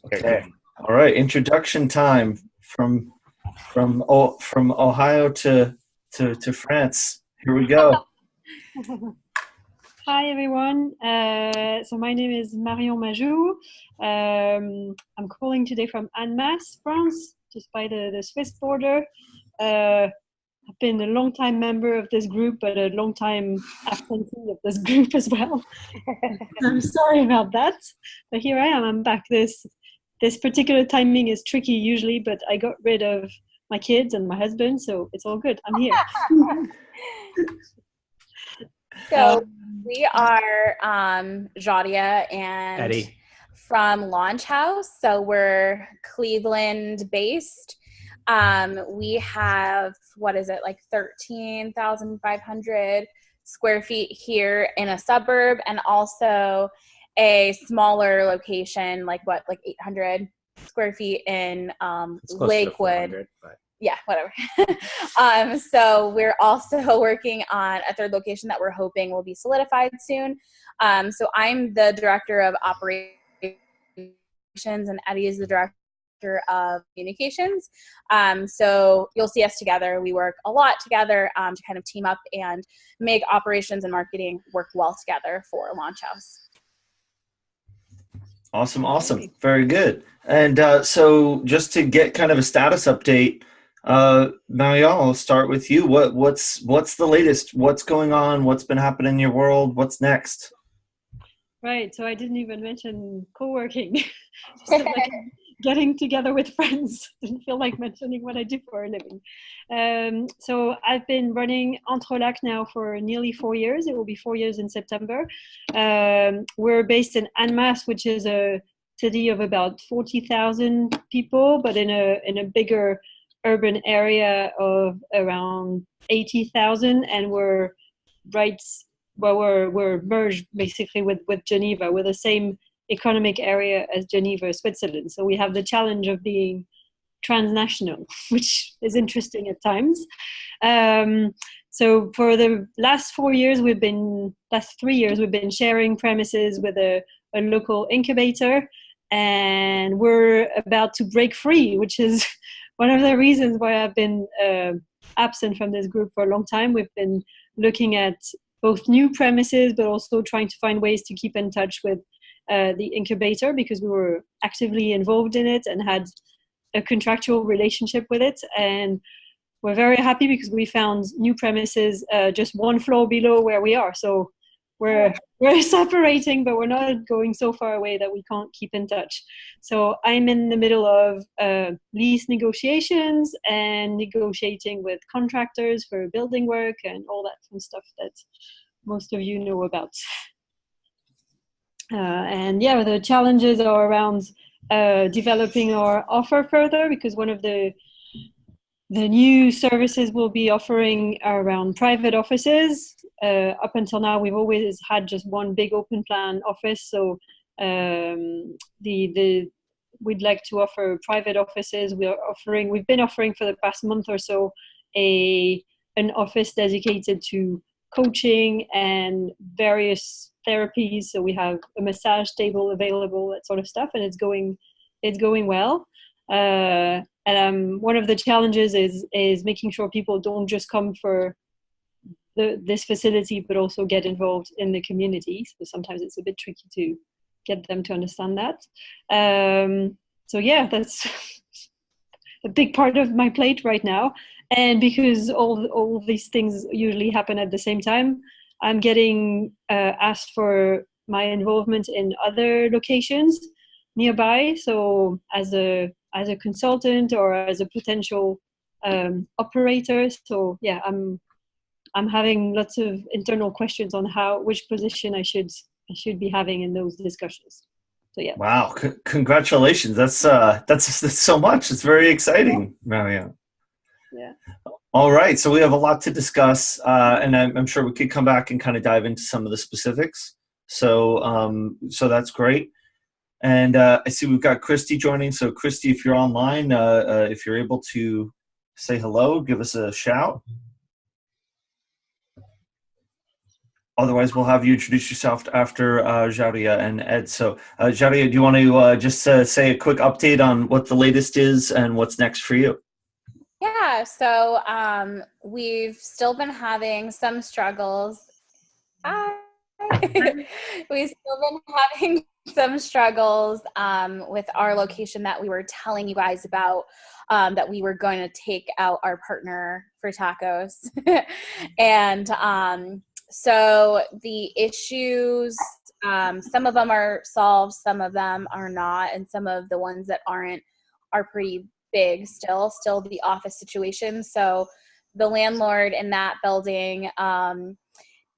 Okay. All right. Introduction time from Ohio to France. Here we go. Hi everyone. So my name is Marion Majou. I'm calling today from Annemasse, France, just by the Swiss border. I've been a long time member of this group, but a long time absentee of this group as well. I'm sorry about that, but here I am. I'm back. This particular timing is tricky usually, but I got rid of my kids and my husband, so it's all good. I'm here. So we are Jadia and Eddie from Launch House. So we're Cleveland based. We have, like 13,500 square feet here in a suburb, and also a smaller location, like 800 square feet in Lakewood. Yeah, whatever. So we're also working on a third location that we're hoping will be solidified soon. So I'm the director of operations, and Eddie is the director of communications. So you'll see us together. We work a lot together to kind of team up and make operations and marketing work well together for Launch House. Awesome. Very good. And so just to get kind of a status update, Marion, I'll start with you. What's the latest? What's going on? What's been happening in your world? What's next? Right. So I didn't even mention co-working. Just like getting together with friends. Didn't feel like mentioning what I do for a living. So I've been running Entrelac now for nearly 4 years. It will be 4 years in September. We're based in Annemasse, which is a city of about 40,000 people, but in a bigger urban area of around 80,000, and we're merged basically with Geneva. We're the same economic area as Geneva, Switzerland. So we have the challenge of being transnational, which is interesting at times. So for the last 3 years, we've been sharing premises with a local incubator, and we're about to break free, which is one of the reasons why I've been absent from this group for a long time. We've been looking at both new premises, but also trying to find ways to keep in touch with the incubator, because we were actively involved in it and had a contractual relationship with it. And we're very happy because we found new premises just one floor below where we are. So we're separating, but we're not going so far away that we can't keep in touch. So I'm in the middle of lease negotiations and negotiating with contractors for building work and all that fun stuff that most of you know about. And yeah, the challenges are around developing our offer further, because one of the new services we'll be offering are around private offices. Up until now, we've always had just one big open plan office. So we'd like to offer private offices. We've been offering for the past month or so an office dedicated to coaching and various therapies. So we have a massage table available, that sort of stuff, and it's going well. And one of the challenges is making sure people don't just come for this facility, but also get involved in the community. So sometimes it's a bit tricky to get them to understand that. So yeah, that's a big part of my plate right now. And because all these things usually happen at the same time, I'm getting asked for my involvement in other locations nearby. So as a consultant or as a potential operator. So yeah, I'm having lots of internal questions on which position I should be having in those discussions. So yeah. Wow! Congratulations. That's so much. It's very exciting, Marion. Yeah. All right. So we have a lot to discuss, and I'm sure we could come back and kind of dive into some of the specifics. So that's great. And I see we've got Christy joining. So Christy, if you're online, if you're able to say hello, give us a shout. Otherwise, we'll have you introduce yourself after Jaria and Ed. So, Jaria, do you want to just say a quick update on what the latest is and what's next for you? Yeah, so we've still been having some struggles. Hi. We've still been having some struggles with our location that we were telling you guys about, that we were going to take out our partner for tacos. And so the issues, some of them are solved, some of them are not, and some of the ones that aren't are pretty big still the office situation. So the landlord in that building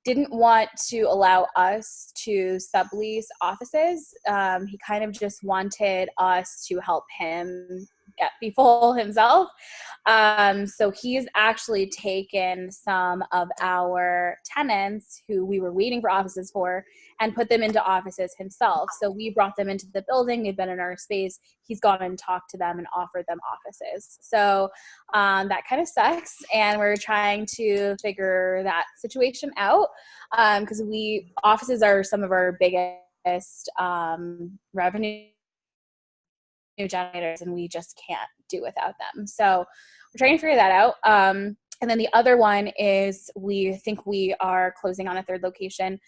didn't want to allow us to sublease offices. He kind of just wanted us to help him be full himself. So he's actually taken some of our tenants who we were waiting for offices for and put them into offices himself. So we brought them into the building. They've been in our space. He's gone and talked to them and offered them offices. So that kind of sucks. And we're trying to figure that situation out, because offices are some of our biggest revenue generators, and we just can't do without them. So we're trying to figure that out. And then the other one is we think we are closing on a third location,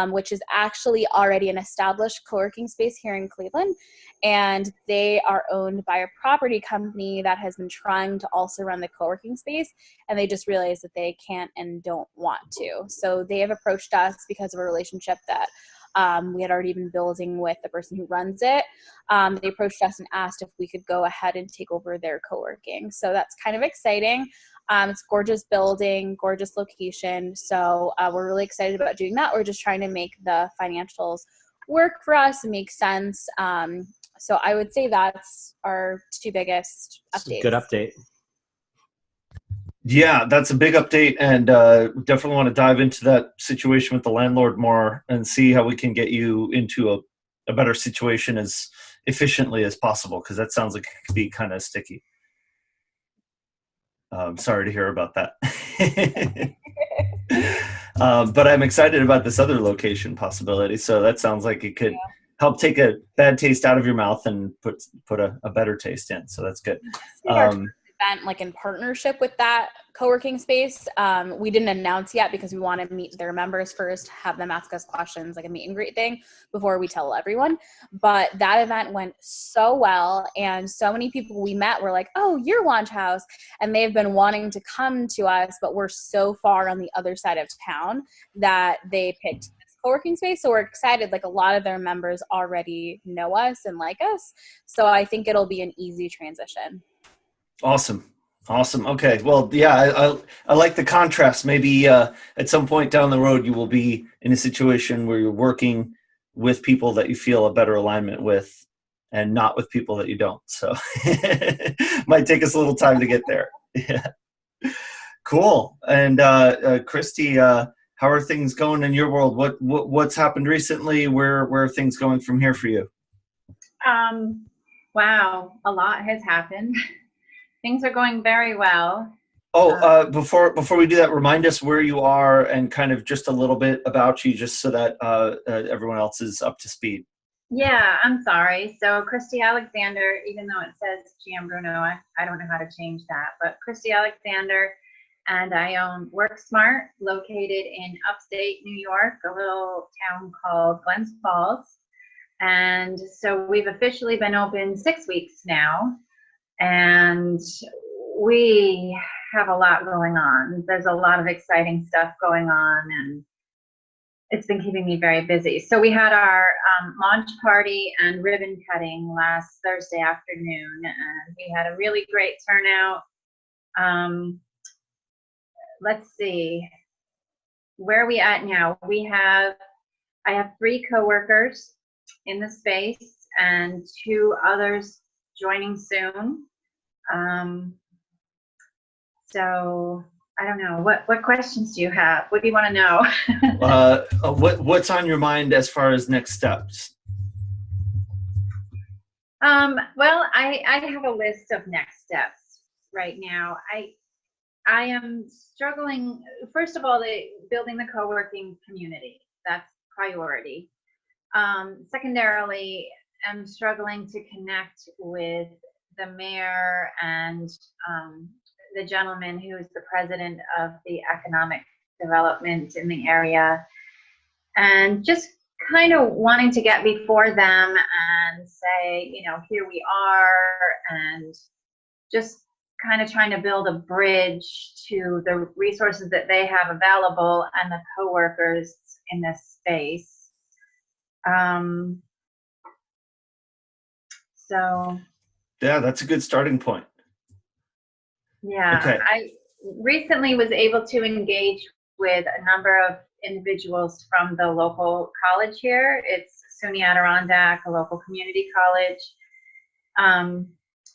which is actually already an established co-working space here in Cleveland. And they are owned by a property company that has been trying to also run the co-working space. And they just realized that they can't and don't want to. So they have approached us because of a relationship that we had already been building with the person who runs it. They approached us and asked if we could go ahead and take over their co-working. So that's kind of exciting. It's a gorgeous building, gorgeous location. So we're really excited about doing that. We're just trying to make the financials work for us and make sense. So I would say that's our two biggest updates. Good update. Yeah, that's a big update, and definitely want to dive into that situation with the landlord more and see how we can get you into a better situation as efficiently as possible, because that sounds like it could be kind of sticky. Sorry to hear about that. But I'm excited about this other location possibility. So that sounds like it could help take a bad taste out of your mouth and put a better taste in. So that's good. Event like in partnership with that co-working space. We didn't announce yet because we want to meet their members first, have them ask us questions, like a meet and greet thing, before we tell everyone. But that event went so well, and so many people we met were like, oh, you're Launch House, and they've been wanting to come to us, but we're so far on the other side of town that they picked this co-working space. So we're excited. Like, a lot of their members already know us and like us, so I think it'll be an easy transition. Awesome. Okay. Well, yeah, I like the contrast. Maybe at some point down the road, you will be in a situation where you're working with people that you feel a better alignment with, and not with people that you don't. So might take us a little time to get there. Yeah. Cool. And Christy, how are things going in your world? What's happened recently? Where are things going from here for you? Wow, a lot has happened. Things are going very well. Oh, before we do that, remind us where you are and kind of just a little bit about you, just so that everyone else is up to speed. Yeah, I'm sorry. So Christy Alexander, even though it says GM Bruno, I don't know how to change that, but Christy Alexander, and I own WorkSmart, located in upstate New York, a little town called Glens Falls. And so we've officially been open 6 weeks now. And we have a lot going on. There's a lot of exciting stuff going on, and it's been keeping me very busy. So we had our launch party and ribbon cutting last Thursday afternoon, and we had a really great turnout. Let's see, where are we at now? I have 3 coworkers in the space and 2 others joining soon. So I don't know. What questions do you have? What do you want to know? What's on your mind as far as next steps? Well, I have a list of next steps right now. I am struggling. First of all, building the co-working community. That's priority. Secondarily, I'm struggling to connect with the mayor and the gentleman who is the president of the economic development in the area, and just kind of wanting to get before them and say, here we are, and just kind of trying to build a bridge to the resources that they have available and the coworkers in this space. So yeah, that's a good starting point. Yeah, okay. I recently was able to engage with a number of individuals from the local college here. It's SUNY Adirondack, a local community college.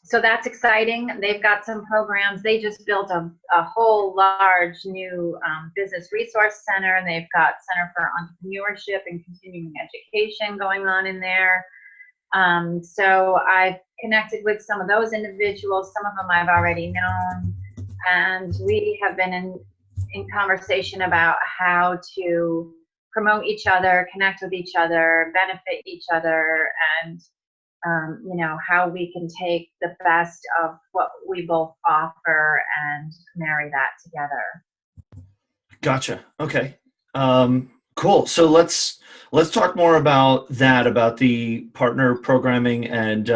So that's exciting. They've got some programs. They just built a whole large new business resource center, and they've got Center for Entrepreneurship and Continuing Education going on in there. So I've connected with some of those individuals. Some of them I've already known, and we have been in conversation about how to promote each other, connect with each other, benefit each other, and how we can take the best of what we both offer and marry that together. Gotcha. Okay. Cool. So let's talk more about that, about the partner programming, and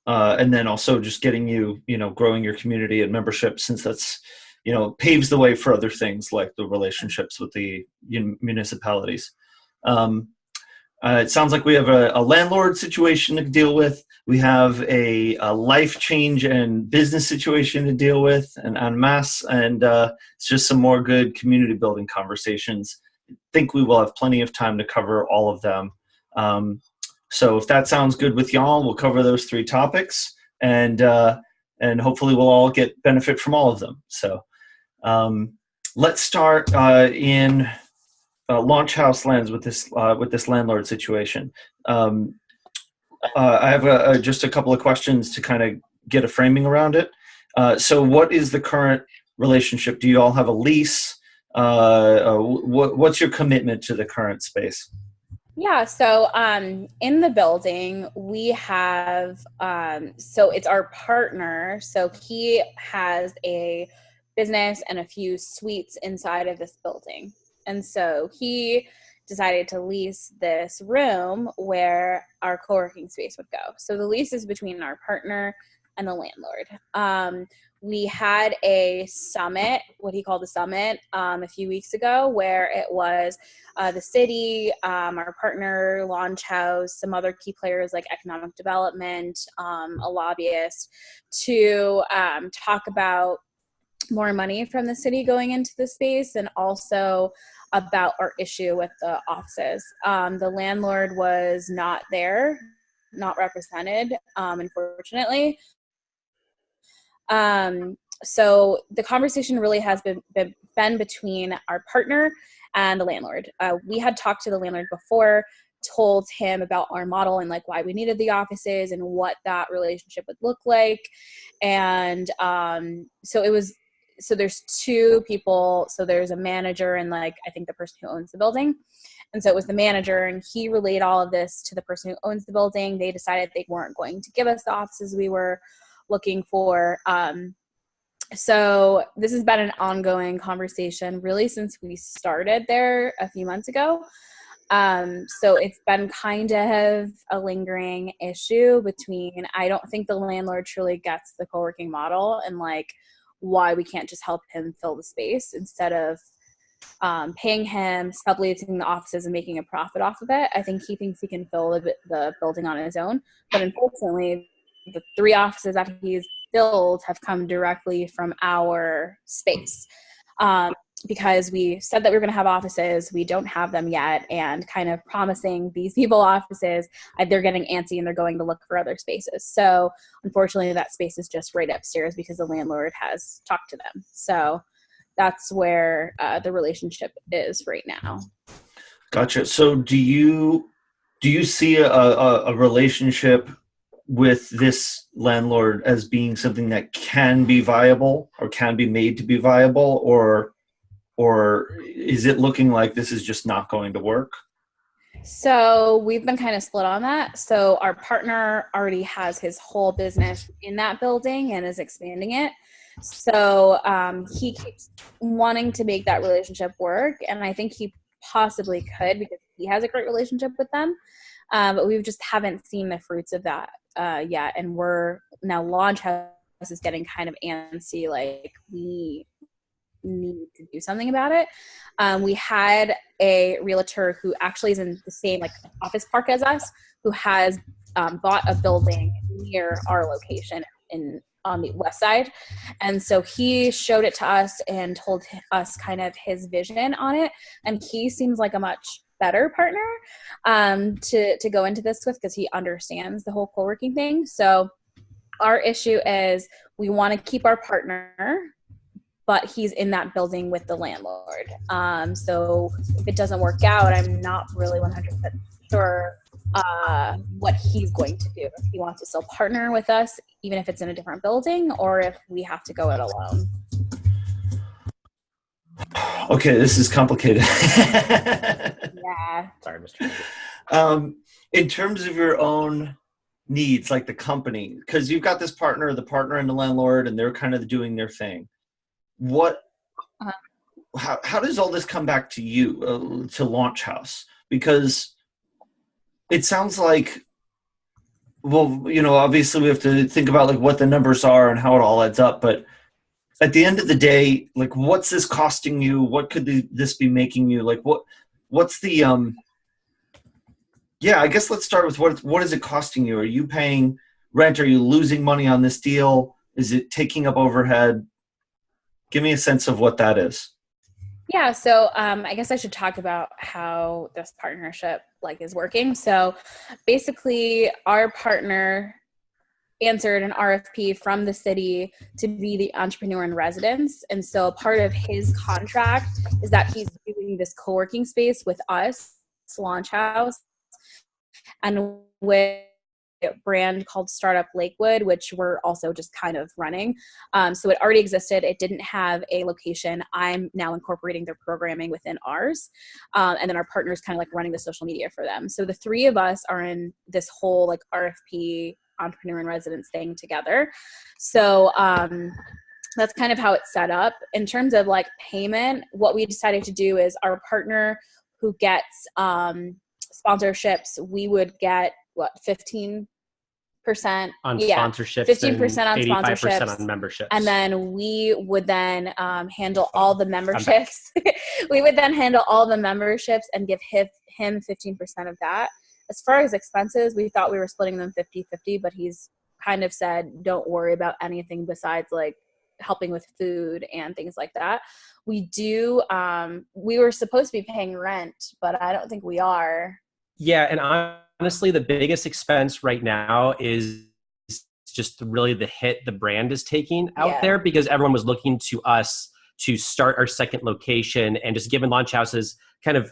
then also just getting growing your community and membership, since that's paves the way for other things like the relationships with the municipalities. It sounds like we have a landlord situation to deal with. We have a life change and business situation to deal with, and en masse, and it's just some more good community building conversations. I think we will have plenty of time to cover all of them. So if that sounds good with y'all, we'll cover those 3 topics, and hopefully we'll all get benefit from all of them. So let's start in Launch House Lands with this landlord situation. I have just a couple of questions to kind of get a framing around it. So what is the current relationship? Do you all have a lease? What's your commitment to the current space? Yeah, so in the building, we have, so it's our partner. So he has a business and a few suites inside of this building. And so he decided to lease this room where our co-working space would go. So the lease is between our partner and the landlord. We had a summit, what he called a summit, a few weeks ago, where it was the city, our partner, Launch House, some other key players like economic development, a lobbyist, to talk about more money from the city going into the space, and also about our issue with the offices. The landlord was not there, not represented, unfortunately. So the conversation really has been between our partner and the landlord. We had talked to the landlord before, told him about our model and like why we needed the offices and what that relationship would look like. And so there's 2 people. So there's a manager and I think the person who owns the building. And so it was the manager, and he relayed all of this to the person who owns the building. They decided they weren't going to give us the offices we were looking for. So this has been an ongoing conversation really since we started there a few months ago. So it's been kind of a lingering issue between, I don't think the landlord truly gets the co-working model and why we can't just help him fill the space instead of paying him, subleasing the offices and making a profit off of it. I think he thinks he can fill the building on his own. But unfortunately, the 3 offices that he's filled have come directly from our space. Because we said that we were going to have offices, we don't have them yet, and kind of promising these people offices, they're getting antsy and they're going to look for other spaces. So unfortunately, that space is just right upstairs because the landlord has talked to them. So that's where the relationship is right now. Gotcha. So do you see a relationship with this landlord as being something that can be viable or can be made to be viable, or is it looking like this is just not going to work? So we've been kind of split on that. So our partner already has his whole business in that building and is expanding it. So he keeps wanting to make that relationship work, and I think he possibly could because he has a great relationship with them. But we just haven't seen the fruits of that yet. And we're now Launch House is getting kind of antsy, like we need to do something about it. We had a realtor who actually is in the same like office park as us, who has bought a building near our location on the west side. And so he showed it to us and told us kind of his vision on it. And he seems like a much better partner to go into this with, because he understands the whole co-working thing. So our issue is we want to keep our partner, but he's in that building with the landlord. So if it doesn't work out, I'm not really 100% sure what he's going to do. If he wants to still partner with us, even if it's in a different building, or if we have to go it alone. Okay, this is complicated. Yeah. Sorry, Mr. In terms of your own needs, like the company, because you've got this partner, the partner and the landlord, and they're kind of doing their thing. How does all this come back to you, to Launch House? Because it sounds like, well, you know, obviously we have to think about like what the numbers are and how it all adds up, but at the end of the day, like, what's this costing you? What could this be making you? Like, what's the, I guess let's start with what is it costing you? Are you paying rent? Are you losing money on this deal? Is it taking up overhead? Give me a sense of what that is. Yeah, so I guess I should talk about how this partnership is working. So basically, our partner answered an RFP from the city to be the entrepreneur in residence. And so part of his contract is that he's doing this co-working space with us, Launch House, and with a brand called Startup Lakewood, which we're also just kind of running. So it already existed. It didn't have a location. I'm now incorporating their programming within ours. And then our partner's kind of running the social media for them. So the three of us are in this whole RFP entrepreneur in residence thing together. So that's kind of how it's set up. In terms of payment, what we decided to do is our partner who gets sponsorships, we would get 15% on sponsorships, 15% on 85% sponsorships on memberships, and then we would then handle all the memberships. We would then handle all the memberships and give him 15% of that. As far as expenses, we thought we were splitting them 50-50, but he's kind of said, don't worry about anything besides helping with food and things like that. We were supposed to be paying rent, but I don't think we are. Yeah, and honestly, the biggest expense right now is just really the hit the brand is taking out there, because everyone was looking to us to start our second location, and just given Launch House's kind of,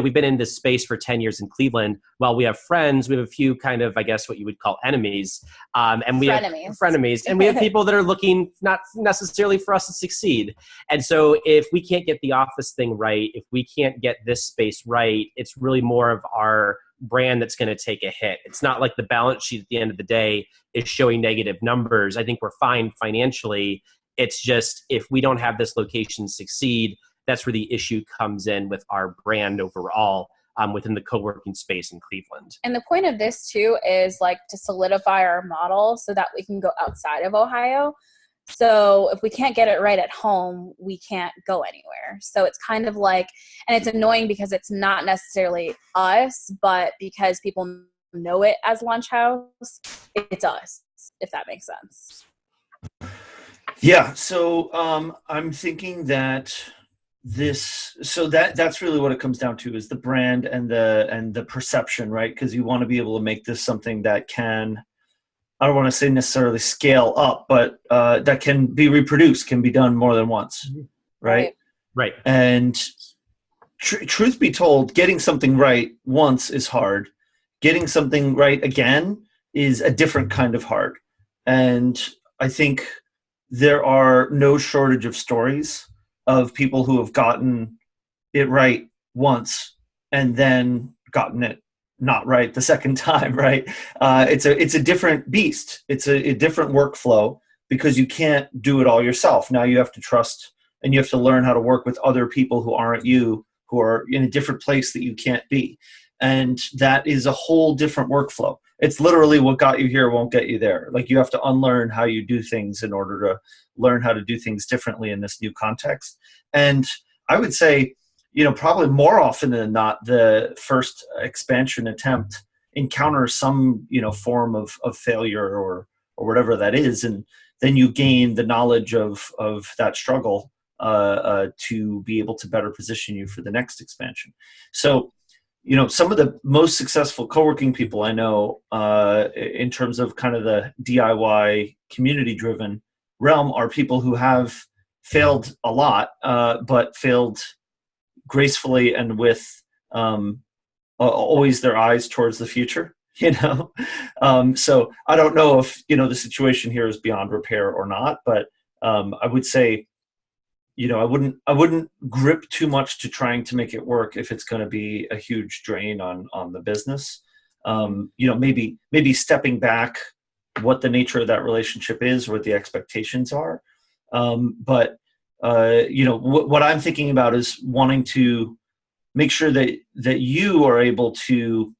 we've been in this space for 10 years in Cleveland. While we have friends, we have a few kind of, I guess, what you would call enemies. And we have frenemies. And we have people that are looking not necessarily for us to succeed. And so if we can't get the office thing right, if we can't get this space right, it's really more of our brand that's going to take a hit. It's not like the balance sheet at the end of the day is showing negative numbers. I think we're fine financially. It's just if we don't have this location succeed, that's where the issue comes in with our brand overall within the co-working space in Cleveland. And the point of this too is to solidify our model so that we can go outside of Ohio. So if we can't get it right at home, we can't go anywhere. So it's kind of and it's annoying because it's not necessarily us, but because people know it as Launch House, it's us, if that makes sense. Yeah. So I'm thinking that that's really what it comes down to, is the brand and the perception, right? Because you want to be able to make this something that can, I don't want to say necessarily scale up, but that can be reproduced, can be done more than once, right? Right. And truth be told, getting something right once is hard. Getting something right again is a different kind of hard. And I think there are no shortage of stories of people who have gotten it right once and then gotten it not right the second time, right? It's a different beast. It's a different workflow because you can't do it all yourself. Now you have to trust and you have to learn how to work with other people who aren't you, who are in a different place that you can't be. And that is a whole different workflow. It's literally what got you here won't get you there. Like you have to unlearn how you do things in order to learn how to do things differently in this new context. And I would say, probably more often than not, the first expansion attempt encounters some, form of failure or whatever that is. And then you gain the knowledge of that struggle to be able to better position you for the next expansion. So, some of the most successful co-working people I know in terms of kind of the DIY community-driven realm are people who have failed a lot, but failed gracefully and with always their eyes towards the future. So I don't know if the situation here is beyond repair or not, but I would say I wouldn't grip too much to trying to make it work if it's going to be a huge drain on the business. Maybe stepping back, what the nature of that relationship is, what the expectations are. But what I'm thinking about is wanting to make sure that you are able to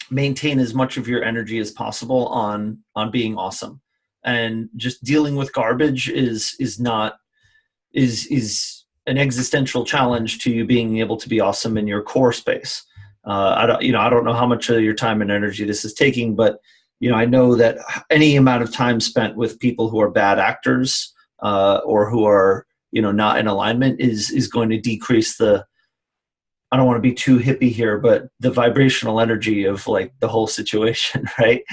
maintain as much of your energy as possible on being awesome, and just dealing with garbage is an existential challenge to you being able to be awesome in your core space. I don't know how much of your time and energy this is taking, but I know that any amount of time spent with people who are bad actors or who are not in alignment is going to decrease the, I don't want to be too hippie here, but the vibrational energy of like the whole situation, right?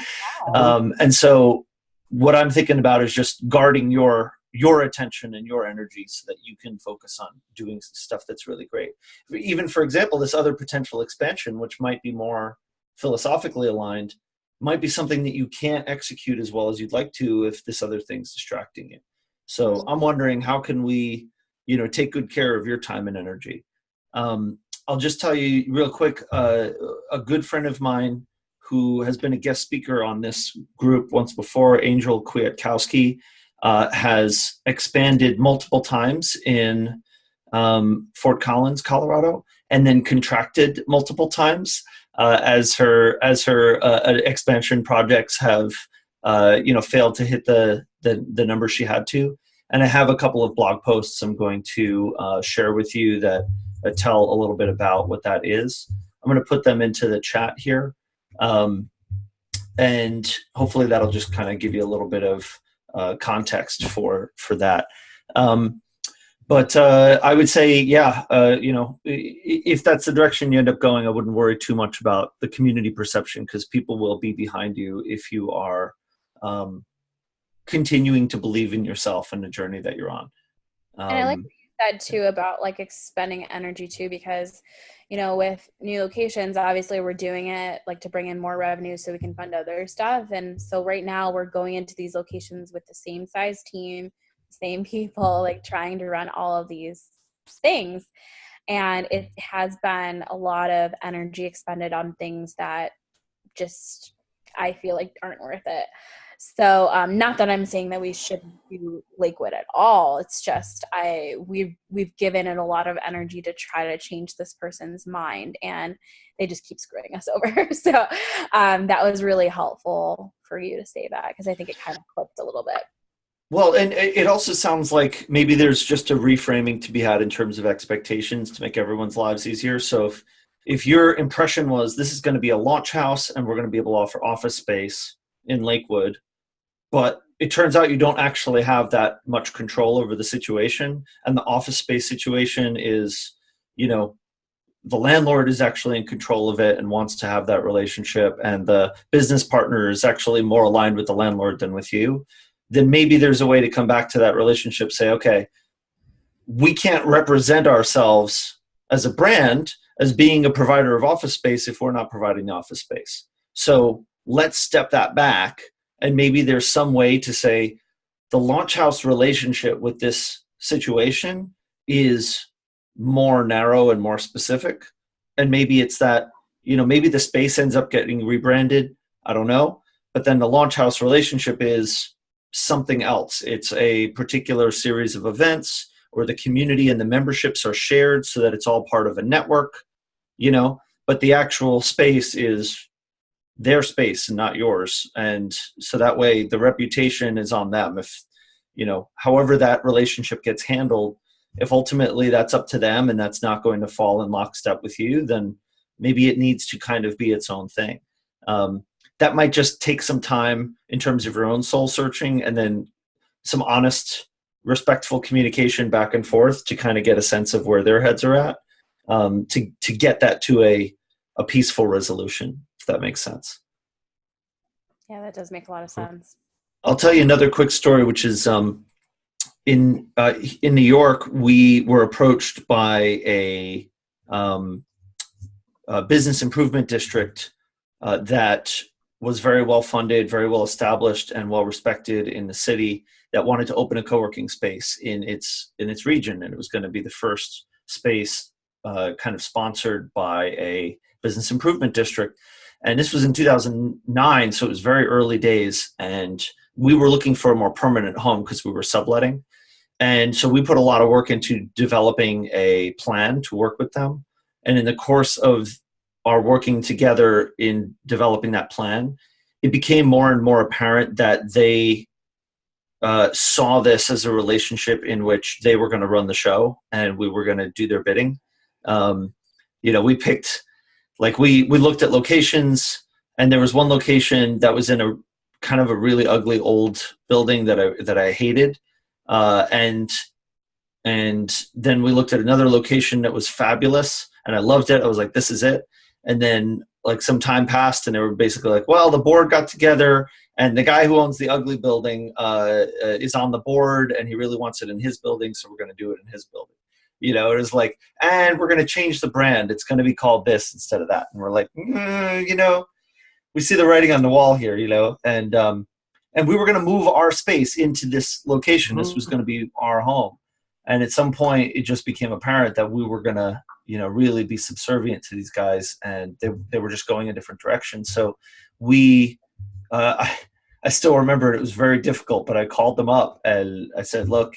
And so what I'm thinking about is just guarding your attention and your energy so that you can focus on doing stuff that's really great. Even, for example, this other potential expansion, which might be more philosophically aligned, might be something that you can't execute as well as you'd like to if this other thing's distracting you. So I'm wondering, how can we, take good care of your time and energy? I'll just tell you real quick, a good friend of mine who has been a guest speaker on this group once before, Angel Kwiatkowski, has expanded multiple times in Fort Collins, Colorado, and then contracted multiple times as her expansion projects have failed to hit the number she had to. And I have a couple of blog posts I'm going to share with you that tell a little bit about what that is. I'm going to put them into the chat here, and hopefully that'll just kind of give you a little bit of context for that. But I would say, if that's the direction you end up going, I wouldn't worry too much about the community perception, because people will be behind you if you are continuing to believe in yourself and the journey that you're on. And I like what you said too about like expending energy too, because with new locations, obviously we're doing it like to bring in more revenue so we can fund other stuff. And so right now we're going into these locations with the same size team, same people, like trying to run all of these things. And it has been a lot of energy expended on things that just, I feel like aren't worth it. So not that I'm saying that we shouldn't do Lakewood at all. It's just we've given it a lot of energy to try to change this person's mind, and they just keep screwing us over. So that was really helpful for you to say that, because I think it kind of clicked a little bit. Well, and it also sounds like maybe there's just a reframing to be had in terms of expectations to make everyone's lives easier. So if your impression was this is going to be a launch house and we're going to be able to offer office space in Lakewood, but it turns out you don't actually have that much control over the situation, and the office space situation is, the landlord is actually in control of it and wants to have that relationship, and the business partner is actually more aligned with the landlord than with you, then maybe there's a way to come back to that relationship, say, okay, we can't represent ourselves as a brand as being a provider of office space if we're not providing the office space. So let's step that back. And maybe there's some way to say the launch house relationship with this situation is more narrow and more specific. And maybe it's that, maybe the space ends up getting rebranded. I don't know. But then the launch house relationship is something else. It's a particular series of events, or the community and the memberships are shared so that it's all part of a network, but the actual space is their space and not yours. And so that way the reputation is on them. If, however that relationship gets handled, if ultimately that's up to them and that's not going to fall in lockstep with you, then maybe it needs to kind of be its own thing. That might just take some time in terms of your own soul searching, and then some honest, respectful communication back and forth to kind of get a sense of where their heads are at, to get that to a peaceful resolution, if that makes sense. Yeah, that does make a lot of sense. I'll tell you another quick story, which is in New York, we were approached by a business improvement district that was very well funded, very well established, and well respected in the city, that wanted to open a co-working space in its region, and it was going to be the first space kind of sponsored by a business improvement district. And this was in 2009, so it was very early days, and we were looking for a more permanent home because we were subletting. And so we put a lot of work into developing a plan to work with them. And in the course of our working together in developing that plan, it became more and more apparent that they saw this as a relationship in which they were going to run the show and we were going to do their bidding. We picked, we looked at locations, and there was one location that was in a kind of a really ugly old building that I hated. And then we looked at another location that was fabulous and I loved it. I was like, this is it. And then some time passed and they were basically like, well, the board got together and the guy who owns the ugly building is on the board and he really wants it in his building. So we're going to do it in his building. It was like, and we're going to change the brand. It's going to be called this instead of that. And we're like, we see the writing on the wall here, and we were going to move our space into this location. This was going to be our home. And at some point it just became apparent that we were going to, really be subservient to these guys, and they were just going a different direction. So I still remember it was very difficult, but I called them up and I said, look,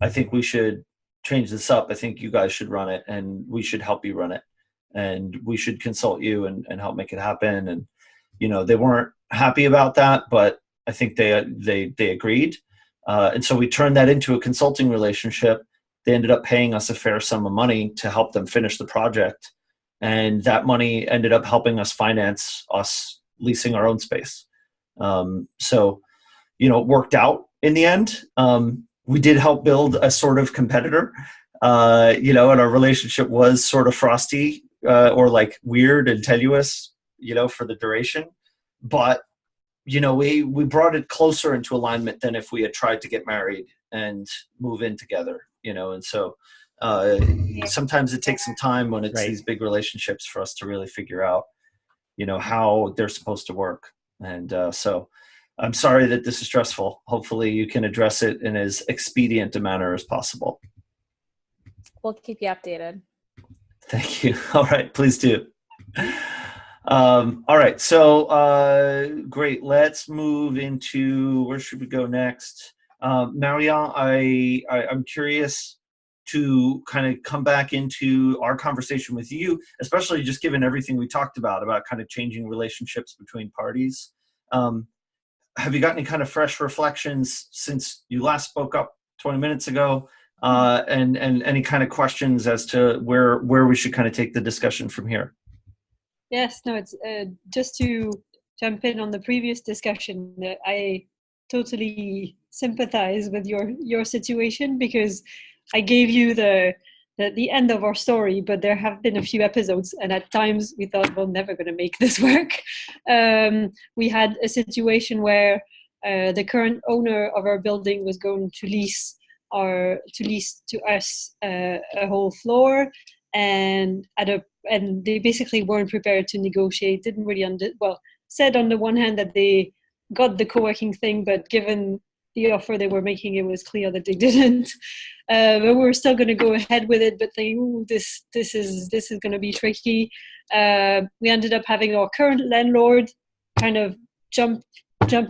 I think we should change this up. I think you guys should run it and we should help you run it. And we should consult you and help make it happen. And, they weren't happy about that, but I think they agreed. And so we turned that into a consulting relationship. They ended up paying us a fair sum of money to help them finish the project. And that money ended up helping us finance us leasing our own space. So, it worked out in the end. We did help build a sort of competitor, and our relationship was sort of frosty or weird and tenuous, for the duration. But, we brought it closer into alignment than if we had tried to get married and move in together, and so sometimes it takes some time when it's these big relationships for us to really figure out, how they're supposed to work. And so I'm sorry that this is stressful. Hopefully you can address it in as expedient a manner as possible. We'll keep you updated. Thank you. All right, please do. All right, so great. Let's move into, where should we go next? Marianne, I'm curious to kind of come back into our conversation with you, especially just given everything we talked about kind of changing relationships between parties. Have you got any kind of fresh reflections since you last spoke up 20 minutes ago? And any kind of questions as to where we should kind of take the discussion from here? Yes, no, it's just to jump in on the previous discussion. I totally sympathize with your situation, because I gave you the end of our story, but there have been a few episodes, and at times we thought we're never going to make this work. We had a situation where the current owner of our building was going to lease to us a whole floor, and they basically weren't prepared to negotiate. Didn't really said on the one hand that they got the co-working thing, but given the offer they were making, it was clear that they didn't. But we were still going to go ahead with it, but thinking, ooh, this is going to be tricky. We ended up having our current landlord kind of jump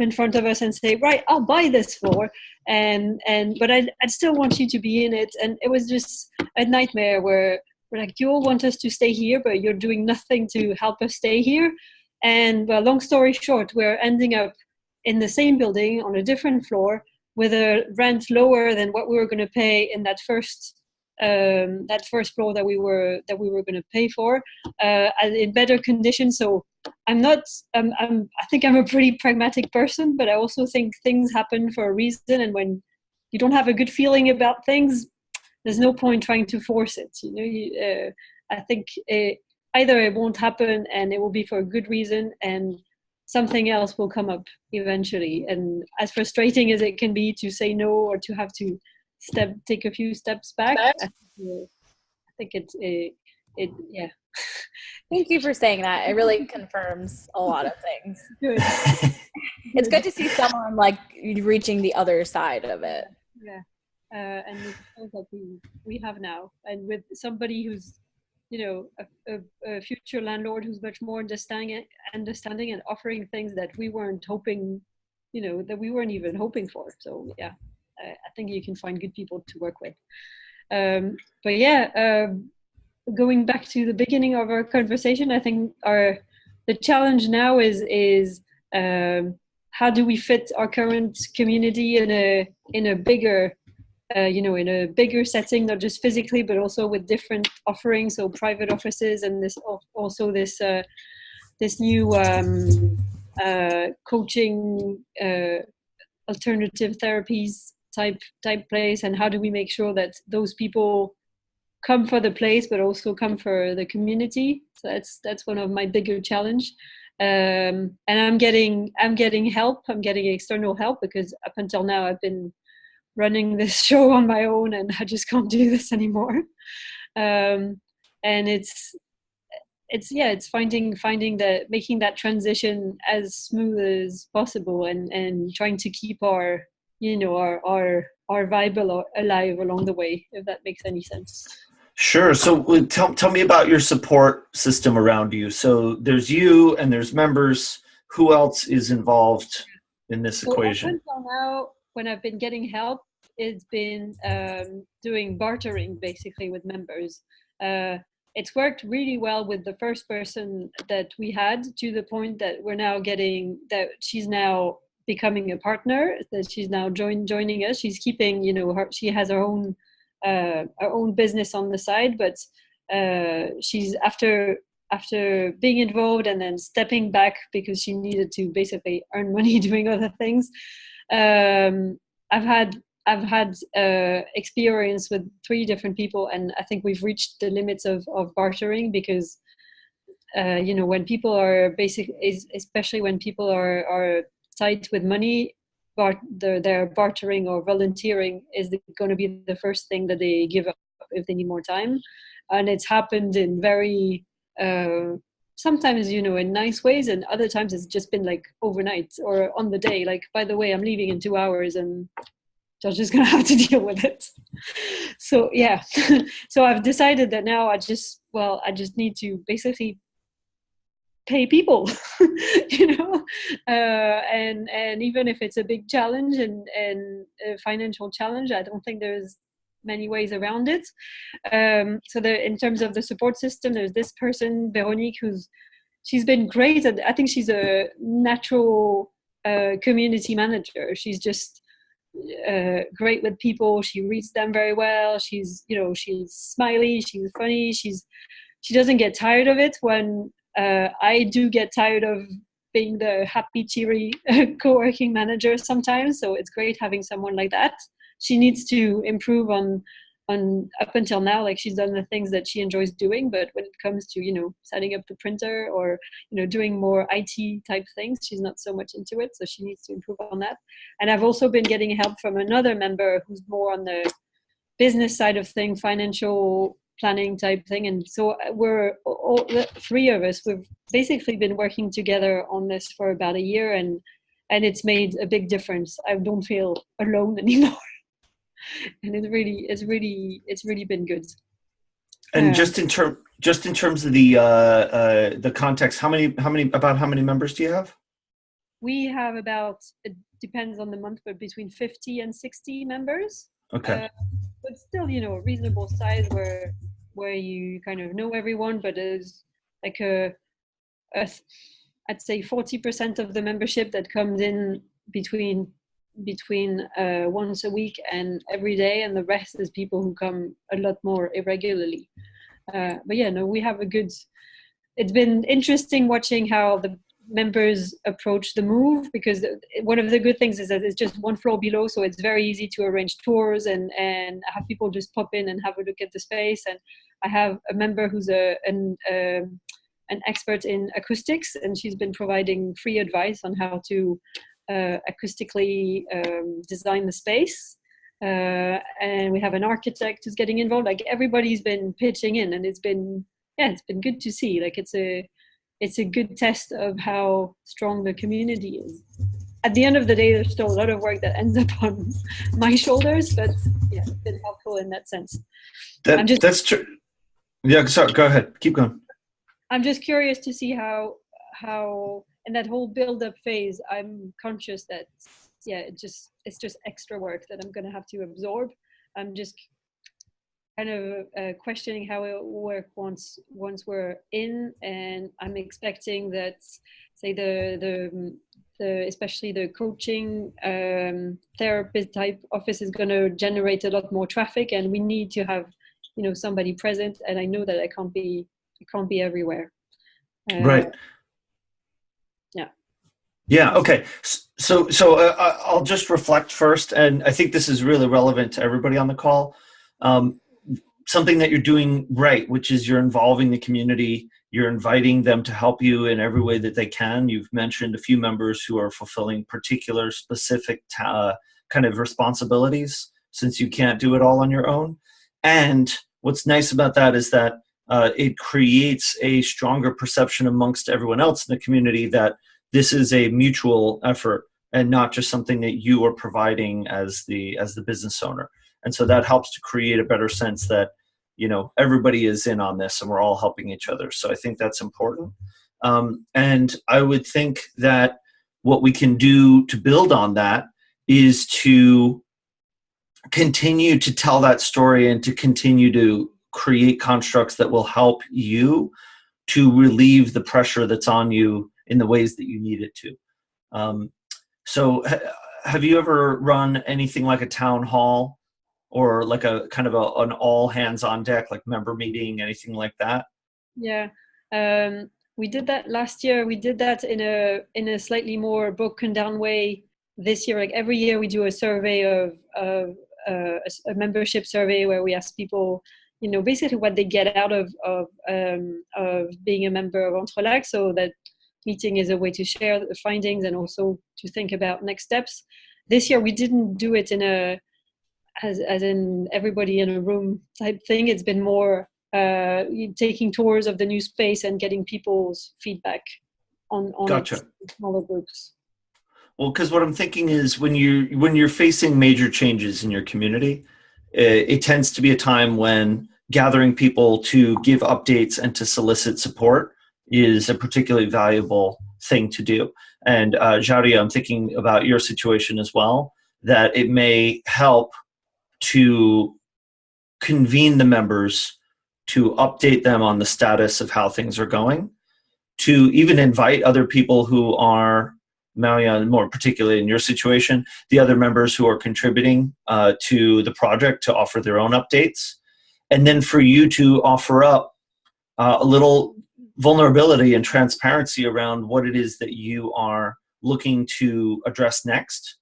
in front of us and say, right, I'll buy this floor, but I'd still want you to be in it. And it was just a nightmare where we're like, you all want us to stay here, but you're doing nothing to help us stay here. And well, long story short, we're ending up in the same building on a different floor with a rent lower than what we were going to pay in that first floor that we were going to pay for, and in better condition. So I think I'm a pretty pragmatic person, but I also think things happen for a reason. And when you don't have a good feeling about things, there's no point trying to force it. I think either it won't happen and it will be for a good reason, and something else will come up eventually. And as frustrating as it can be to say no or to have to take a few steps back, I think yeah. Thank you for saying that. It really confirms a lot of things. Good. It's good to see someone like reaching the other side of it. Yeah. And it feels like we have now, and with somebody who's, a future landlord who's much more understanding and offering things that we weren't hoping, that we weren't even hoping for. So yeah, I think you can find good people to work with. But yeah, going back to the beginning of our conversation, I think the challenge now is how do we fit our current community in a bigger in a bigger setting, not just physically, but also with different offerings, so private offices, and this new coaching, alternative therapies type place. And how do we make sure that those people come for the place, but also come for the community? So that's one of my bigger challenge. And I'm getting help. I'm getting external help, because up until now I've been running this show on my own, and I just can't do this anymore. And it's making that transition as smooth as possible, and trying to keep our vibe alive along the way, if that makes any sense. Sure. So tell me about your support system around you. So there's you and there's members. Who else is involved in this equation? Up until now, when I've been getting help, it's been doing bartering basically with members. It's worked really well with the first person that we had, to the point that we're now that she's now becoming a partner, that she's now joining us. She's keeping, she has her own business on the side, but she's after being involved and then stepping back because she needed to basically earn money doing other things. I've had experience with 3 different people, and I think we've reached the limits of bartering, because when people are especially when people are tight with money, their bartering or volunteering is going to be the first thing that they give up if they need more time. And it's happened in very sometimes in nice ways, and other times it's just been like overnight or on the day, like, by the way, I'm leaving in 2 hours, and you're just gonna have to deal with it. So yeah. So I've decided that now I just need to basically pay people, and even if it's a big challenge and a financial challenge, I don't think there's many ways around it. So in terms of the support system, there's this person, Veronique, she's been great, and I think she's a natural community manager. She's just great with people. She reads them very well. She's smiley, she's funny, she doesn't get tired of it when I do get tired of being the happy, cheery co-working manager sometimes. So it's great having someone like that. She needs to improve on up until now, like, she's done the things that she enjoys doing, but when it comes to setting up the printer or doing more IT type things, she's not so much into it, so she needs to improve on that. And I've also been getting help from another member who's more on the business side of things, financial planning type thing. And so we're all the three of us, we've basically been working together on this for about a year, and it's made a big difference. I don't feel alone anymore. And it's really been good. And just in terms of the context, how many members do you have? We have about, it depends on the month, but between 50 and 60 members. Okay. But still, you know, a reasonable size where you kind of know everyone, but there's like I'd say 40% of the membership that comes in between once a week and every day, and the rest is people who come a lot more irregularly. But yeah, no, we have it's been interesting watching how the members approach the move, because one of the good things is that it's just one floor below, so it's very easy to arrange tours and have people just pop in and have a look at the space. And I have a member who's an expert in acoustics, and she's been providing free advice on how to acoustically design the space. And we have an architect who's getting involved. Like, everybody's been pitching in, and it's been good to see. Like, it's a good test of how strong the community is. At the end of the day, there's still a lot of work that ends up on my shoulders, but yeah, it's been helpful in that sense. That's true. Yeah, sorry, go ahead. Keep going. I'm just curious to see how in that whole build-up phase, I'm conscious that, yeah, it's just extra work that I'm going to have to absorb. I'm just kind of questioning how it will work once we're in, and I'm expecting that, say, the especially the coaching therapist type office is going to generate a lot more traffic, and we need to have, you know, somebody present. And I know that I can't be everywhere. Right. Yeah. Yeah. Okay. So I'll just reflect first, and I think this is really relevant to everybody on the call. Something that you're doing right, which is you're involving the community, you're inviting them to help you in every way that they can. You've mentioned a few members who are fulfilling particular specific kind of responsibilities, since you can't do it all on your own. And what's nice about that is that it creates a stronger perception amongst everyone else in the community that this is a mutual effort and not just something that you are providing as the business owner. And so that helps to create a better sense that, you know, everybody is in on this and we're all helping each other. So I think that's important. And I would think that what we can do to build on that is to continue to tell that story and to continue to create constructs that will help you to relieve the pressure that's on you in the ways that you need it to. So have you ever run anything like a town hall, or like a kind of an all hands on deck, like member meeting, anything like that? Yeah. We did that last year. We did that in a slightly more broken down way this year. Like, every year we do a survey of a membership survey where we ask people, you know, basically what they get out of being a member of Entrelacs. So that meeting is a way to share the findings and also to think about next steps. This year we didn't do it in as in everybody in a room type thing. It's been more taking tours of the new space and getting people's feedback on Gotcha. smaller groups. Well, because what I'm thinking is when you're facing major changes in your community, it tends to be a time when gathering people to give updates and to solicit support is a particularly valuable thing to do. And Jaudia, I'm thinking about your situation as well, that it may help to convene the members, to update them on the status of how things are going, to even invite other people who are, Marianne, more particularly in your situation, the other members who are contributing to the project to offer their own updates. And then for you to offer up a little vulnerability and transparency around what it is that you are looking to address next,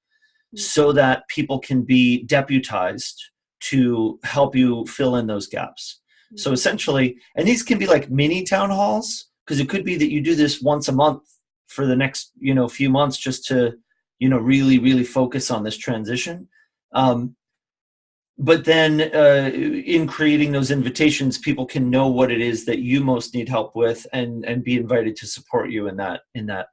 so that people can be deputized to help you fill in those gaps. So essentially, and these can be like mini town halls, because it could be that you do this once a month for the next, few months, just to, really, really focus on this transition. but then in creating those invitations, people can know what it is that you most need help with, and be invited to support you in that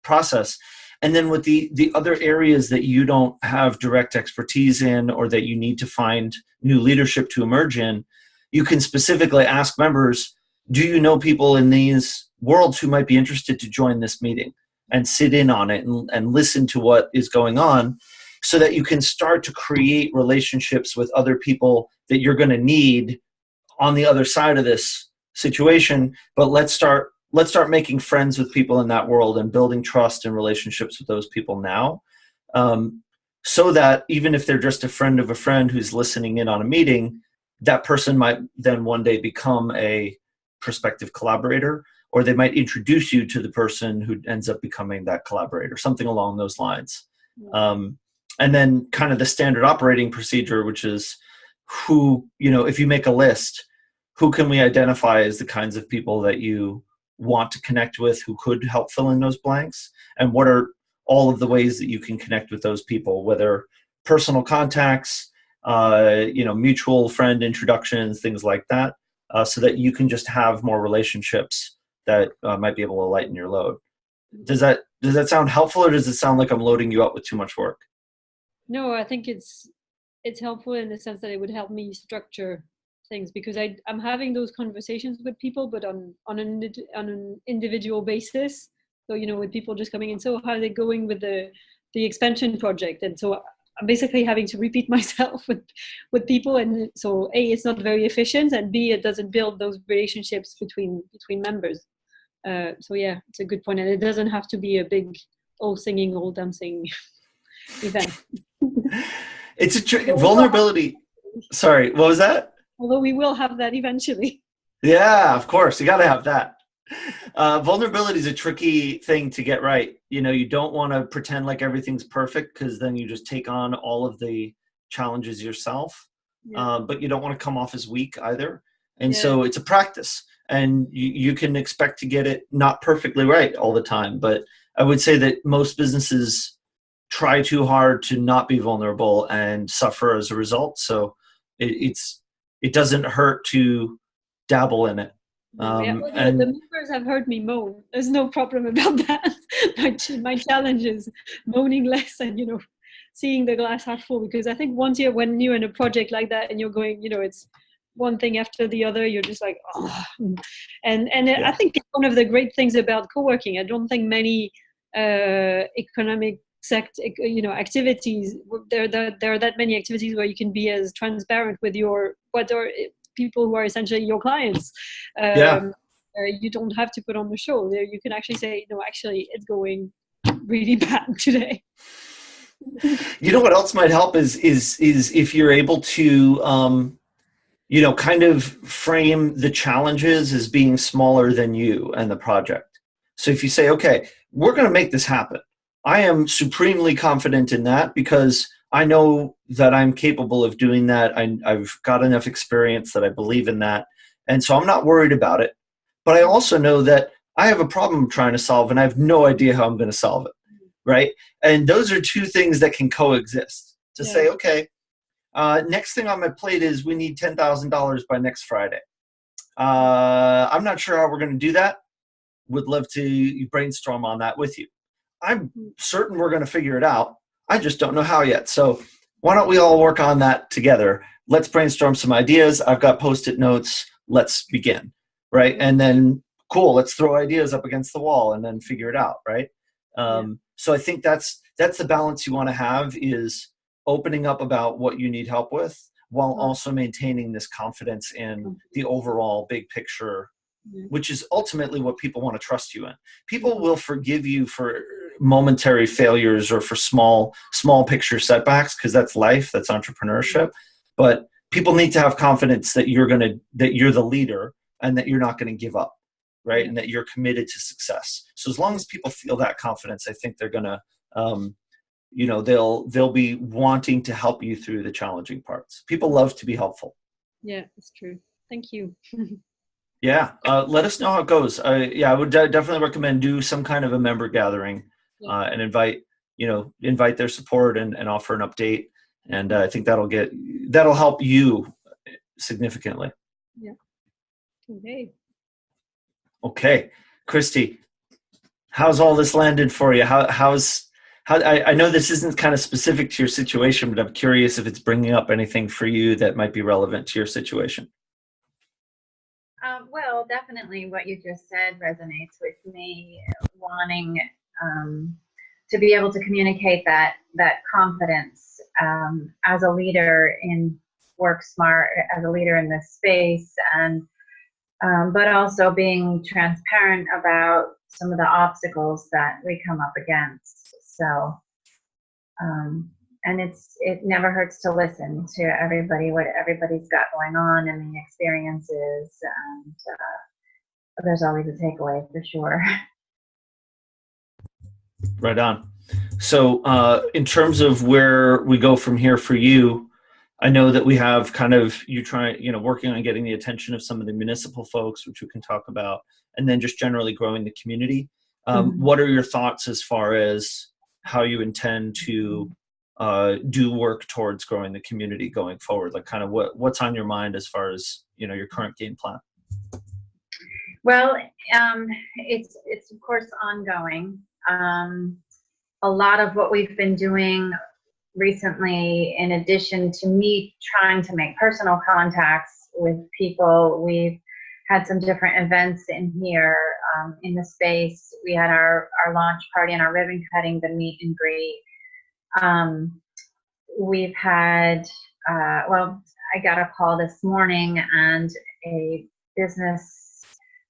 process. And then with the other areas that you don't have direct expertise in, or that you need to find new leadership to emerge in, you can specifically ask members, do you know people in these worlds who might be interested to join this meeting and sit in on it and listen to what is going on, so that you can start to create relationships with other people that you're going to need on the other side of this situation. But let's start making friends with people in that world and building trust and relationships with those people now, so that even if they're just a friend of a friend who's listening in on a meeting, that person might then one day become a prospective collaborator, or they might introduce you to the person who ends up becoming that collaborator, something along those lines. And then kind of the standard operating procedure, which is who, if you make a list, who can we identify as the kinds of people that you want to connect with, who could help fill in those blanks, and what are all of the ways that you can connect with those people, whether personal contacts, mutual friend introductions, things like that, so that you can just have more relationships that might be able to lighten your load. Does that sound helpful, or does it sound like I'm loading you up with too much work? No, I think it's helpful in the sense that it would help me structure things, because I'm having those conversations with people, but on an individual basis. So, with people just coming in, so how are they going with the expansion project? And so I'm basically having to repeat myself with people, and so A, it's not very efficient, and B, it doesn't build those relationships between members. So yeah, it's a good point, and it doesn't have to be a big all singing, all dancing event. It's a vulnerability. Sorry, what was that? Although we will have that eventually. Yeah, of course, you got to have that. Vulnerability is a tricky thing to get right. You don't want to pretend like everything's perfect, because then you just take on all of the challenges yourself. Yeah. But you don't want to come off as weak either. And so it's a practice, and you can expect to get it not perfectly right all the time. But I would say that most businesses try too hard to not be vulnerable and suffer as a result. So it doesn't hurt to dabble in it. The members have heard me moan. There's no problem about that. My challenge is moaning less and, seeing the glass half full, because I think when you're in a project like that and you're going, it's one thing after the other, you're just like, oh. And I think it's one of the great things about co-working. I don't think many economic activities, there are that many activities where you can be as transparent with what are people who are essentially your clients. You don't have to put on the show. There you can actually say, actually it's going really bad today. What else might help is if you're able to kind of frame the challenges as being smaller than you and the project. So if you say, okay, we're going to make this happen, I am supremely confident in that, because I know that I'm capable of doing that. I've got enough experience that I believe in that. And so I'm not worried about it. But I also know that I have a problem I'm trying to solve, and I have no idea how I'm going to solve it. Right? And those are two things that can coexist. To say, okay, next thing on my plate is we need $10,000 by next Friday. I'm not sure how we're going to do that. Would love to brainstorm on that with you. I'm certain we're going to figure it out. I just don't know how yet. So why don't we all work on that together? Let's brainstorm some ideas. I've got Post-it notes. Let's begin, right? And then, cool, let's throw ideas up against the wall and then figure it out, right? So I think that's the balance you want to have, is opening up about what you need help with, while also maintaining this confidence in the overall big picture, which is ultimately what people want to trust you in. People will forgive you for momentary failures or for small picture setbacks, because that's life, that's entrepreneurship. But people need to have confidence that you're the leader, and that you're not going to give up, right? And that you're committed to success. So as long as people feel that confidence, I think they're going to, they'll be wanting to help you through the challenging parts. People love to be helpful. Yeah, that's true. Thank you. Yeah. Let us know how it goes. I would definitely recommend do some kind of a member gathering, and invite their support and offer an update. And I think that'll help you significantly. Yeah. Okay. Okay, Christy, how's all this landed for you? I know this isn't kind of specific to your situation, but I'm curious if it's bringing up anything for you that might be relevant to your situation. Well, definitely what you just said resonates with me, wanting to be able to communicate that confidence as a leader in Work Smart, as a leader in this space, and but also being transparent about some of the obstacles that we come up against. So, and it never hurts to listen to everybody, what everybody's got going on and the experiences, and there's always a takeaway for sure. Right on. So in terms of where we go from here for you, I know that we have kind of working on getting the attention of some of the municipal folks, which we can talk about, and then just generally growing the community. What are your thoughts as far as how you intend to do work towards growing the community going forward? Like kind of what's on your mind as far as, your current game plan? Well, it's of course ongoing. A lot of what we've been doing recently, in addition to me trying to make personal contacts with people, we've had some different events in here in the space. We had our launch party and our ribbon cutting, the meet and greet. We've had, I got a call this morning, and a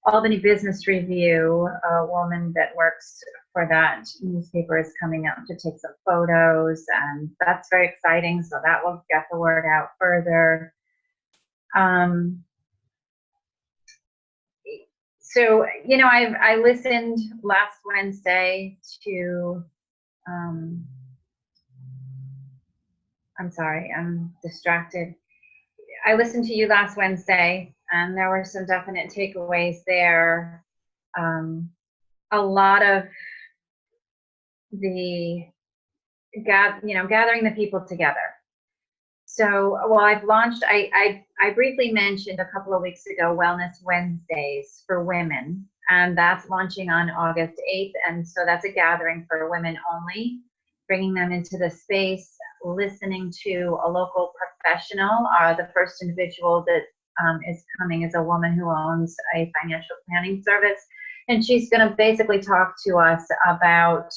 Albany Business Review, a woman that works for that newspaper, is coming out to take some photos, and that's very exciting. So that will get the word out further. So, I listened last Wednesday to, I'm sorry, I'm distracted. I listened to you last Wednesday, and there were some definite takeaways there. A lot of the gathering the people together. So, I've launched, I briefly mentioned a couple of weeks ago, Wellness Wednesdays for women, and that's launching on August 8th. And so that's a gathering for women only, bringing them into the space, listening to a local professional. The first individual that is coming is a woman who owns a financial planning service, and she's going to basically talk to us about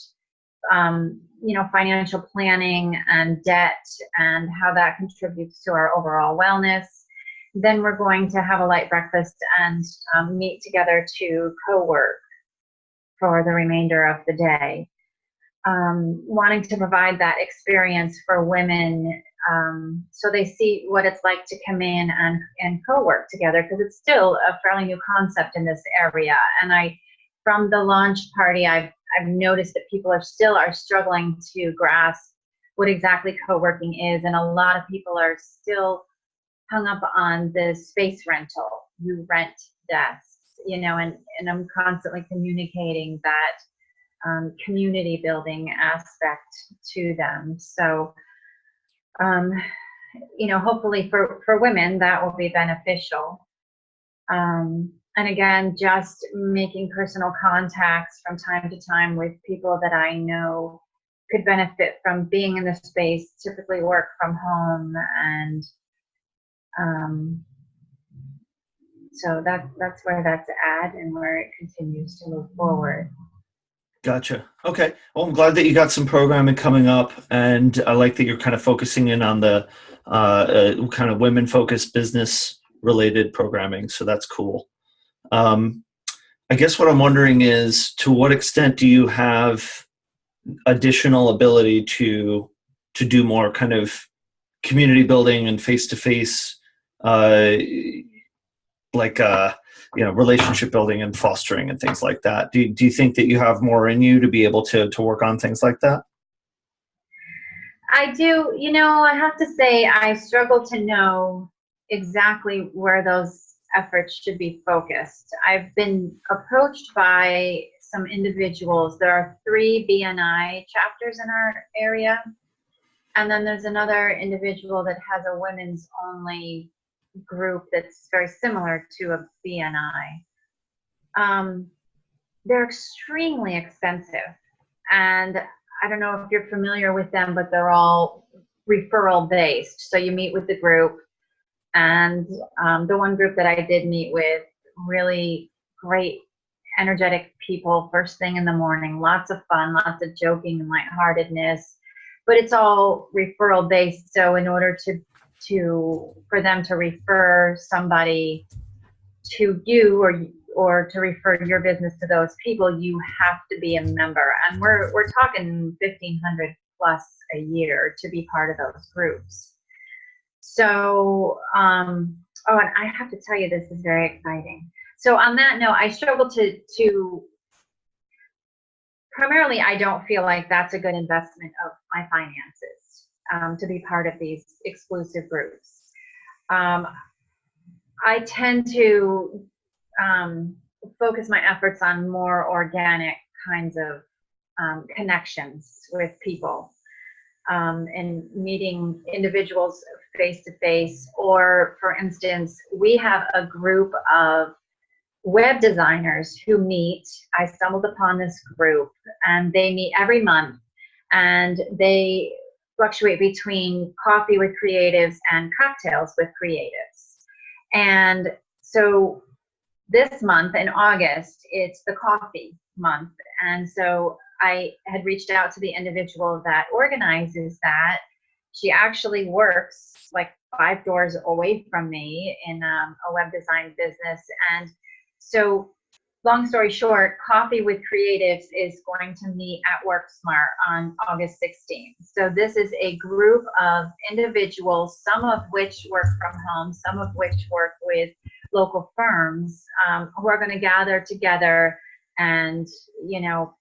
financial planning and debt and how that contributes to our overall wellness. Then we're going to have a light breakfast and meet together to co-work for the remainder of the day. Wanting to provide that experience for women so they see what it's like to come in and co-work together, because it's still a fairly new concept in this area. And from the launch party, I've noticed that people are struggling to grasp what exactly co-working is, and a lot of people are still hung up on the space rental. You rent desks, and I'm constantly communicating that community building aspect to them. So, hopefully for women that will be beneficial. And again, just making personal contacts from time to time with people that I know could benefit from being in the space, typically work from home. And so that's where that's at, and where it continues to move forward. Gotcha. Okay. Well, I'm glad that you got some programming coming up, and I like that you're kind of focusing in on the kind of women-focused business-related programming. So that's cool. I guess what I'm wondering is, to what extent do you have additional ability to do more kind of community building and face-to-face, relationship building and fostering and things like that? Do you think that you have more in you to be able to work on things like that? I do. I have to say, I struggle to know exactly where those efforts should be focused. I've been approached by some individuals. There are 3 BNI chapters in our area, And then there's another individual that has a women's only group that's very similar to a BNI. They're extremely expensive. And I don't know if you're familiar with them, but they're all referral based. So you meet with the group, and the one group that I did meet with, really great, energetic people first thing in the morning, lots of fun, lots of joking and lightheartedness, but it's all referral based. So in order for them to refer somebody to you, or to refer your business to those people, you have to be a member. And we're talking 1,500 plus a year to be part of those groups. So, and I have to tell you, this is very exciting. So on that note, I struggle to primarily, I don't feel like that's a good investment of my finances, to be part of these exclusive groups. I tend to focus my efforts on more organic kinds of connections with people, and meeting individuals face to face. Or for instance, we have a group of web designers who meet. I stumbled upon this group, and they meet every month, and they fluctuate between coffee with creatives and cocktails with creatives. And so this month in August, it's the coffee month. And so I had reached out to the individual that organizes that. She actually works like 5 doors away from me in a web design business. And so long story short, Coffee with Creatives is going to meet at WorkSmart on August 16th. So this is a group of individuals, some of which work from home, some of which work with local firms, who are going to gather together and, you know,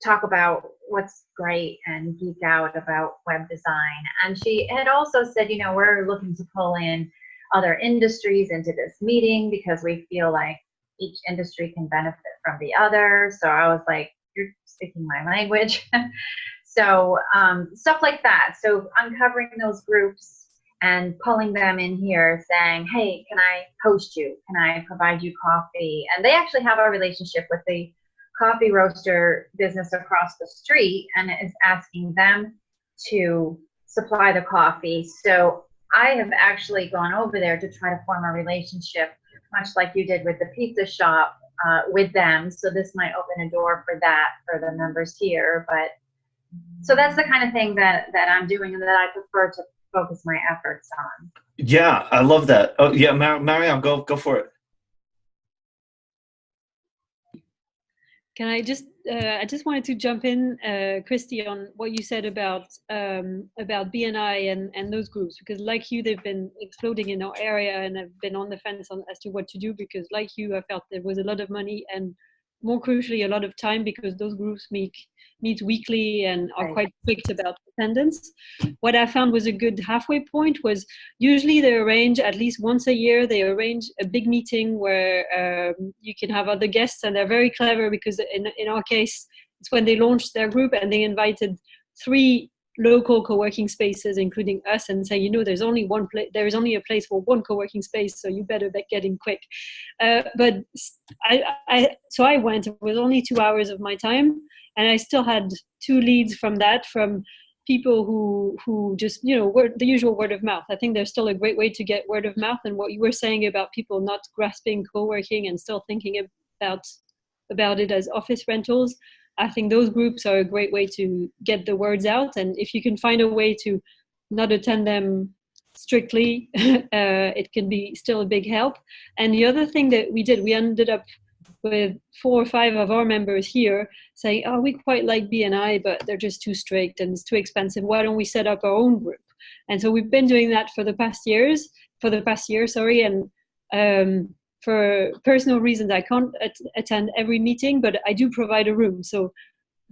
talk about what's great and geek out about web design. And she had also said, you know, we're looking to pull in other industries into this meeting because we feel like each industry can benefit from the other. So I was like, you're speaking my language. So stuff like that. So uncovering those groups and pulling them in here saying, hey, can I host you? Can I provide you coffee? And they actually have a relationship with the coffee roaster business across the street and is asking them to supply the coffee. So I have actually gone over there to try to form a relationship, much like you did with the pizza shop, with them. So this might open a door for that for the members here. But so that's the kind of thing that I'm doing and that I prefer to focus my efforts on. Yeah, I love that. Oh yeah, Mariam, go for it. Can I just wanted to jump in, Christy, on what you said about BNI and those groups, because like you, they've been exploding in our area, and I've been on the fence as to what to do, because like you, I felt there was a lot of money and, more crucially, a lot of time, because those groups meet weekly and are quite strict about attendance. What I found was a good halfway point was usually they arrange at least once a year, they arrange a big meeting where you can have other guests, and they're very clever because in our case, it's when they launched their group and they invited 3 local co-working spaces, including us, and say, you know, there's only a place for 1 co-working space, so you better get in quick. But so I went. It was only 2 hours of my time, and I still had 2 leads from people who just, you know, the usual word of mouth. I think there's still a great way to get word of mouth, and what you were saying about people not grasping co-working and still thinking about it as office rentals, I think those groups are a great way to get the words out. And if you can find a way to not attend them strictly, it can be still a big help. And the other thing that we did, we ended up with 4 or 5 of our members here saying, oh, we quite like BNI, but they're just too strict and it's too expensive. Why don't we set up our own group? And so we've been doing that for the past year, and for personal reasons, I can't attend every meeting, but I do provide a room. So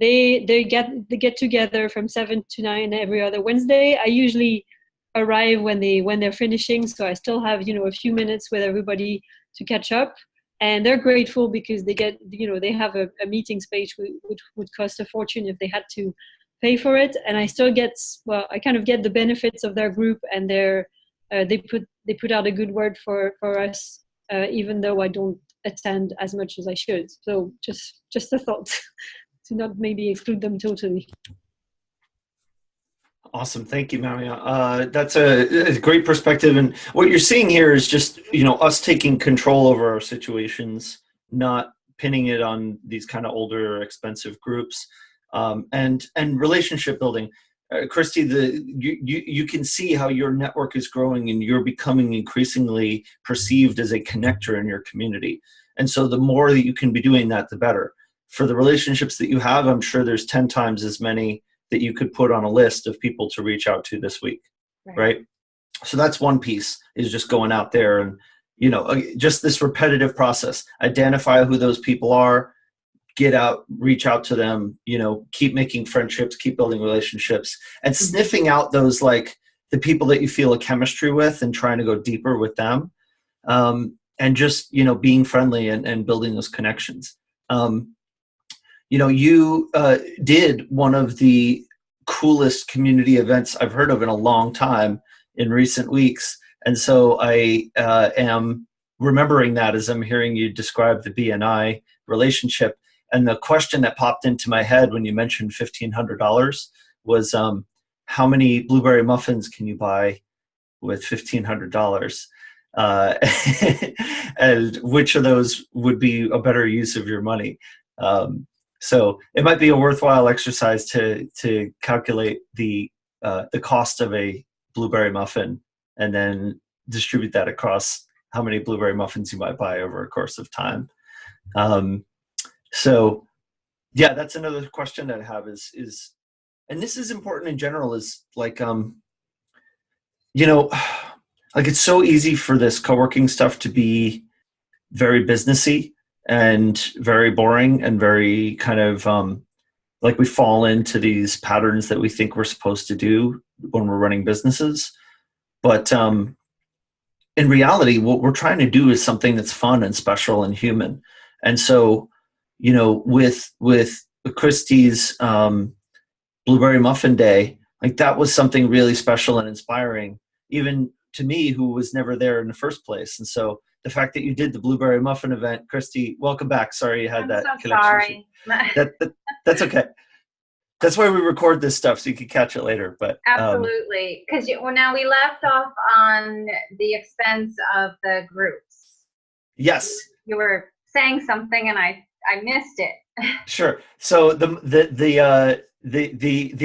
they get together from 7 to 9 every other Wednesday. I usually arrive when they're finishing, so I still have, you know, a few minutes with everybody to catch up. And they're grateful because they get, you know, they have a meeting space which would cost a fortune if they had to pay for it, and I still get, well, I kind of get the benefits of their group, and they put out a good word for us, even though I don't attend as much as I should. So just a thought to not maybe exclude them totally. Awesome. Thank you, Maria. That's a great perspective. And what you're seeing here is just, us taking control over our situations, not pinning it on these kind of older, expensive groups, and relationship building. Christy, you can see how your network is growing and you're becoming increasingly perceived as a connector in your community. And so the more that you can be doing that, the better. For the relationships that you have, I'm sure there's 10 times as many that you could put on a list of people to reach out to this week, right? So that's one piece, is just going out there and, just this repetitive process. Identify who those people are, get out, reach out to them, keep making friendships, keep building relationships, and sniffing out those, like, the people that you feel a chemistry with and trying to go deeper with them, and just, being friendly and building those connections. You did one of the coolest community events I've heard of in a long time in recent weeks. And so I am remembering that as I'm hearing you describe the BNI relationship. And the question that popped into my head when you mentioned $1,500 was, how many blueberry muffins can you buy with $1,500? And which of those would be a better use of your money? So it might be a worthwhile exercise to calculate the cost of a blueberry muffin and then distribute that across how many blueberry muffins you might buy over a course of time. So yeah, that's another question that I have is, and this is important in general, is like, like it's so easy for this co-working stuff to be very businessy and very boring and very kind of like we fall into these patterns that we think we're supposed to do when we're running businesses. But in reality, what we're trying to do is something that's fun and special and human. And so, with Christie's Blueberry Muffin Day, like that was something really special and inspiring, even to me, who was never there in the first place. And so the fact that you did the Blueberry Muffin event, Christy, welcome back. Sorry you had that connection. Sorry. That's okay. That's why we record this stuff, so you can catch it later. But absolutely, because now we left off on the expense of the groups. Yes. You were saying something, and I missed it. Sure. So the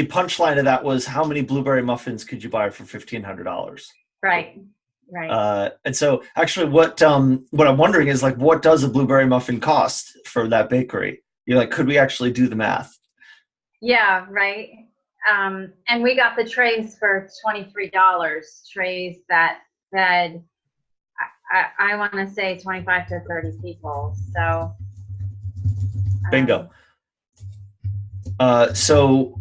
punchline of that was, how many blueberry muffins could you buy for $1,500? Right. Right. And so actually what I'm wondering is, like, what does a blueberry muffin cost for that bakery? You're like, could we actually do the math? Yeah, right. And we got the trays for $23, trays that fed, I want to say 25 to 30 people. So bingo. So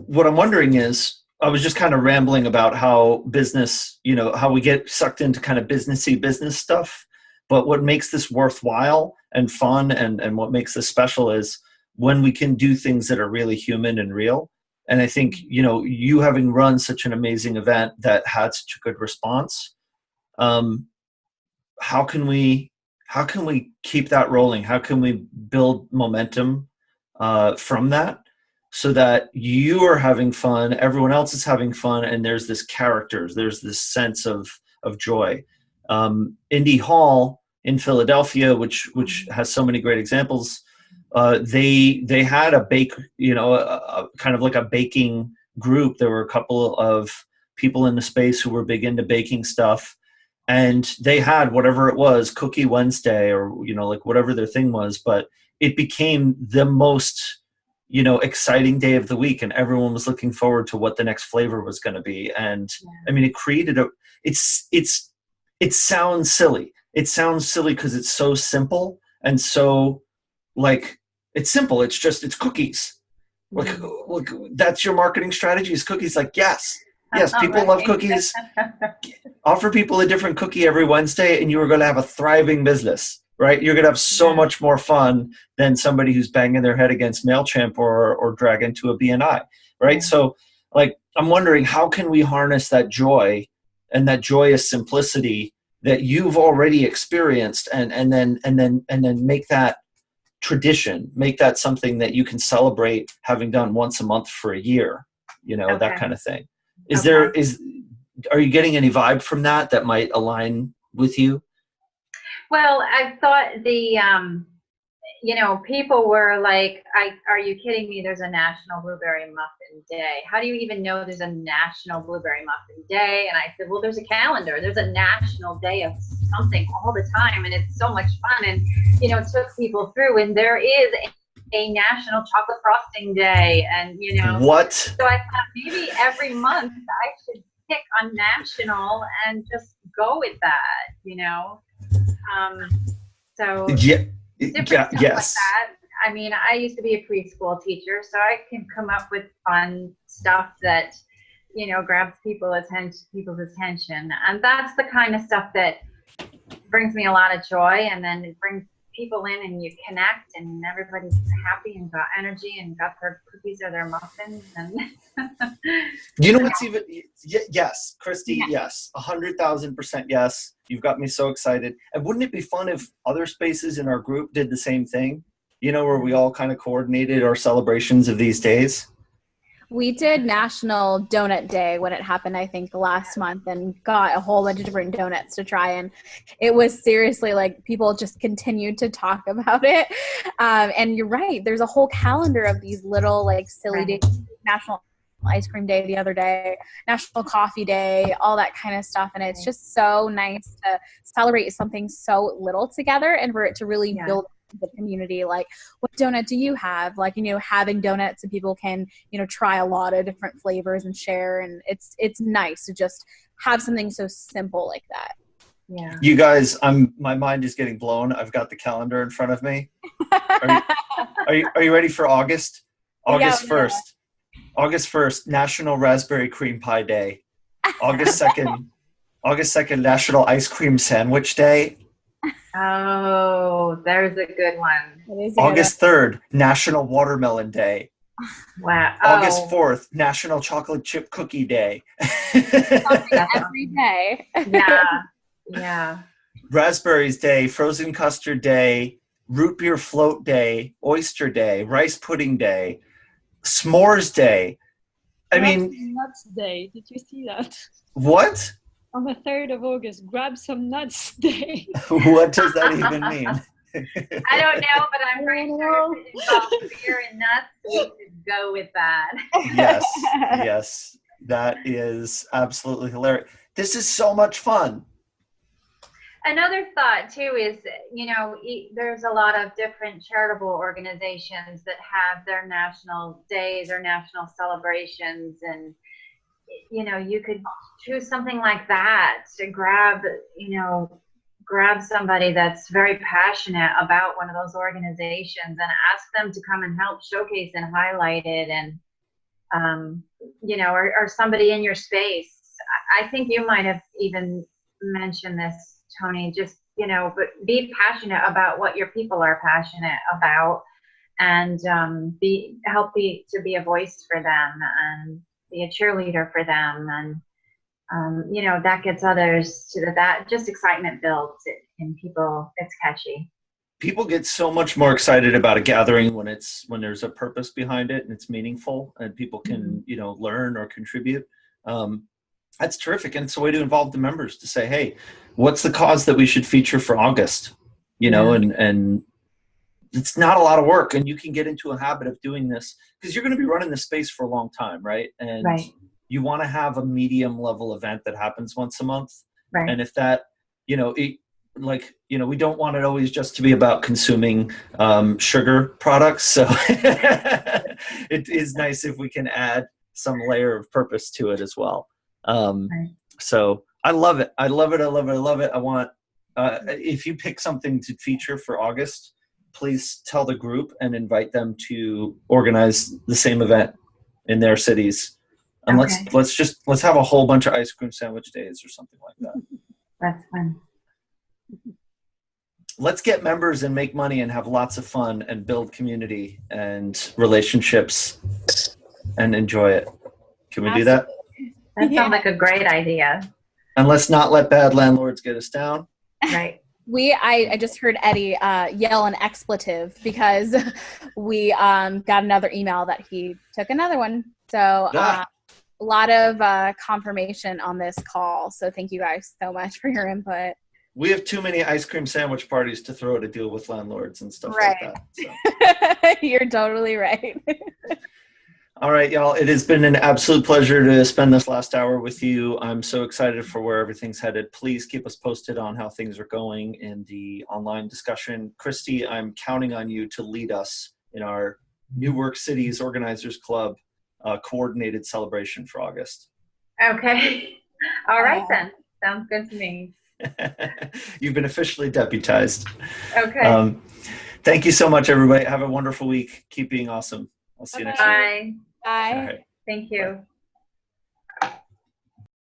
what I'm wondering is, I was just kind of rambling about how business, how we get sucked into kind of businessy business stuff. But what makes this worthwhile and fun and what makes this special is when we can do things that are really human and real. And I think, you having run such an amazing event that had such a good response, how can we keep that rolling? How can we build momentum from that, so that you are having fun, everyone else is having fun, and there's this there's this sense of joy. Indy Hall in Philadelphia, which has so many great examples, they had a kind of like a baking group. There were a couple of people in the space who were big into baking stuff, and they had whatever it was, Cookie Wednesday, or like whatever their thing was, but it became the most exciting day of the week, and everyone was looking forward to what the next flavor was going to be. And I mean, it created it sounds silly. It sounds silly because it's so simple, and so, like, it's simple. It's cookies. Like, that's your marketing strategy, is cookies. Like, yes, people love cookies. Offer people a different cookie every Wednesday, and you are going to have a thriving business. Right? You're going to have so much more fun than somebody who's banging their head against MailChimp or Dragon to a BNI. right? So like, I'm wondering, how can we harness that joy and that joyous simplicity that you've already experienced, and then make that tradition, make that something that you can celebrate having done once a month for a year, that kind of thing. Are you getting any vibe from that might align with you? Well, I thought people were like, are you kidding me? There's a National Blueberry Muffin Day. How do you even know there's a National Blueberry Muffin Day? And I said, well, there's a calendar. There's a national day of something all the time, and it's so much fun. And, it took people through, and there is a National Chocolate Frosting Day. And, What? So I thought maybe every month I should pick on national and just go with that, So Yeah. different stuff Yes. like that. I mean, I used to be a preschool teacher, so I can come up with fun stuff that, grabs people's attention. And that's the kind of stuff that brings me a lot of joy. And then it brings people in, and you connect, and everybody's happy and got energy and got their cookies or their muffins. And What's even, yes, Christy, yes, 100,000% yes. You've got me so excited. And wouldn't it be fun if other spaces in our group did the same thing? Where we all kind of coordinated our celebrations of these days? We did National Donut Day when it happened, I think, last month, and got a whole bunch of different donuts to try. And it was seriously like people just continued to talk about it. And you're right. There's a whole calendar of these little like silly days. National Ice Cream Day the other day, National Coffee Day, all that kind of stuff. And it's just so nice to celebrate something so little together, and for it to really build the community. Like, what donut do you have? Like, having donuts, and people can, try a lot of different flavors and share. And it's nice to just have something so simple like that. Yeah. You guys, my mind is getting blown. I've got the calendar in front of me. Are you ready for August? August 1st. August 1st, National Raspberry Cream Pie Day. August 2nd, National Ice Cream Sandwich Day. Oh, there's a good one. August 3rd, National Watermelon Day. Wow. August 4th, National Chocolate Chip Cookie Day. Every day. Yeah. Raspberries Day, Frozen Custard Day, Root Beer Float Day, Oyster Day, Rice Pudding Day, S'mores Day. Nuts Day. Did you see that? What? On the 3rd of August, Grab Some Nuts Day. What does that even mean? I don't know, but I'm pretty sure if it involves beer and nuts, we should go with that. Yes. That is absolutely hilarious. This is so much fun. Another thought too is, there's a lot of different charitable organizations that have their national days or national celebrations, and you could choose something like that to grab somebody that's very passionate about one of those organizations and ask them to come and help showcase and highlight it, and or somebody in your space. I think you might have even mentioned this, Tony, just, but be passionate about what your people are passionate about, and help to be a voice for them, and be a cheerleader for them. And, that gets others to that just excitement builds in people. It's catchy. People get so much more excited about a gathering when there's a purpose behind it and it's meaningful and people can, learn or contribute. That's terrific. And it's a way to involve the members to say, hey, what's the cause that we should feature for August? And it's not a lot of work, and you can get into a habit of doing this because you're going to be running the space for a long time. Right. And you want to have a medium level event that happens once a month. Right. And if that, we don't want it always just to be about consuming sugar products. So it is nice if we can add some layer of purpose to it as well. So I love it. I love it. I want, if you pick something to feature for August, please tell the group and invite them to organize the same event in their cities. And let's have a whole bunch of ice cream sandwich days or something like that. That's fun. Let's get members and make money and have lots of fun and build community and relationships and enjoy it. Can we do that? That sounds like a great idea. And let's not let bad landlords get us down. Right. I just heard Eddie yell an expletive because we got another email that he took another one. So a lot of confirmation on this call. So thank you guys so much for your input. We have too many ice cream sandwich parties to throw to deal with landlords and stuff right. like that. So. You're totally right. All right, y'all. It has been an absolute pleasure to spend this last hour with you. I'm so excited for where everything's headed. Please keep us posted on how things are going in the online discussion. Christy, I'm counting on you to lead us in our New Work Cities Organizers Club coordinated celebration for August. Okay. All right, then. Sounds good to me. You've been officially deputized. Okay. Thank you so much, everybody. Have a wonderful week. Keep being awesome. I'll see you next week. Bye. Bye. All right. Thank you. Bye.